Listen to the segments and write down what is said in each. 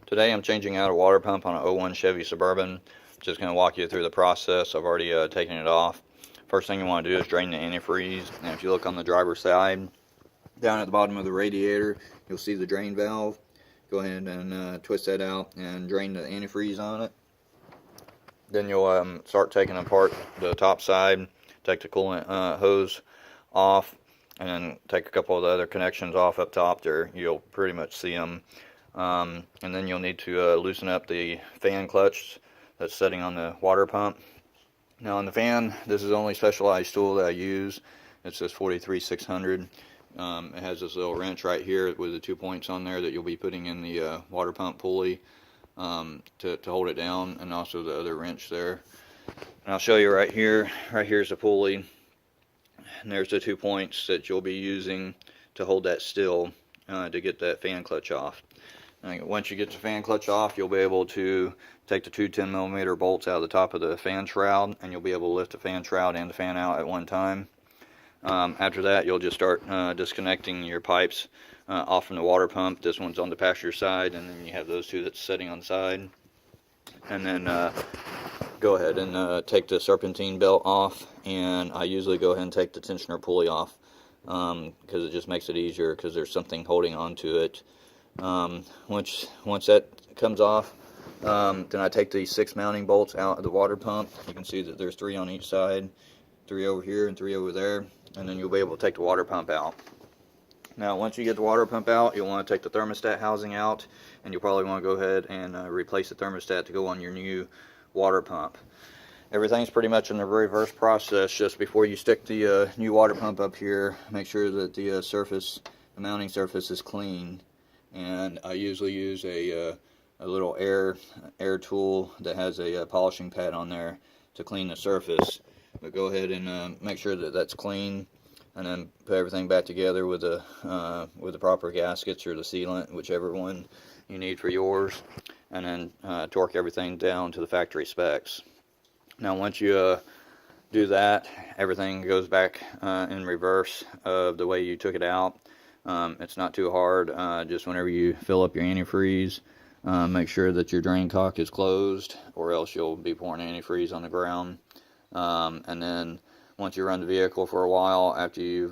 Today I'm changing out a water pump on an '01 Chevy Suburban. Just going to walk you through the process. I've already taken it off. First thing you want to do is drain the antifreeze. And if you look on the driver's side, down at the bottom of the radiator, you'll see the drain valve. Go ahead and twist that out and drain the antifreeze on it. Then you'll start taking apart the top side, take the coolant hose off, and then take a couple of the other connections off up top there. You'll pretty much see them. And then you'll need to loosen up the fan clutch that's setting on the water pump. Now on the fan, this is the only specialized tool that I use. It's this 43600. It has this little wrench right here with the 2 points on there that you'll be putting in the water pump pulley to hold it down, and also the other wrench there. And I'll show you right here. Right here's the pulley, and there's the 2 points that you'll be using to hold that still to get that fan clutch off. And once you get the fan clutch off, you'll be able to take the two 10mm bolts out of the top of the fan shroud, and you'll be able to lift the fan shroud and the fan out at one time. After that, you'll just start disconnecting your pipes off from the water pump. This one's on the passenger side, and then you have those two that's sitting on the side. And then go ahead and take the serpentine belt off, and I usually go ahead and take the tensioner pulley off because it just makes it easier because there's something holding on to it. Once that comes off, then I take these 6 mounting bolts out of the water pump. You can see that there's 3 on each side, 3 over here and 3 over there, and then you'll be able to take the water pump out. Now once you get the water pump out, you'll want to take the thermostat housing out, and you'll probably want to go ahead and replace the thermostat to go on your new water pump. Everything's pretty much in the reverse process. Just before you stick the new water pump up here, make sure that the mounting surface is clean. And I usually use a little air tool that has a polishing pad on there to clean the surface. But go ahead and make sure that that's clean, and then put everything back together with the proper gaskets or the sealant, whichever one you need for yours, and then torque everything down to the factory specs. Now once you do that, everything goes back in reverse of the way you took it out. It's not too hard. Just whenever you fill up your antifreeze, make sure that your drain cock is closed, or else you'll be pouring antifreeze on the ground. And then once you run the vehicle for a while, after you've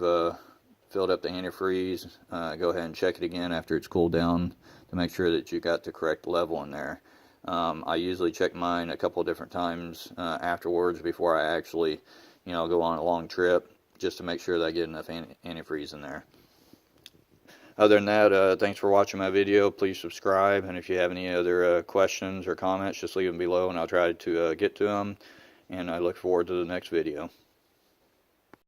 filled up the antifreeze, go ahead and check it again after it's cooled down to make sure that you got the correct level in there. I usually check mine a couple of different times afterwards before I actually, go on a long trip, just to make sure that I get enough antifreeze in there. Other than that, thanks for watching my video. Please subscribe, and if you have any other questions or comments, just leave them below and I'll try to get to them. And I look forward to the next video.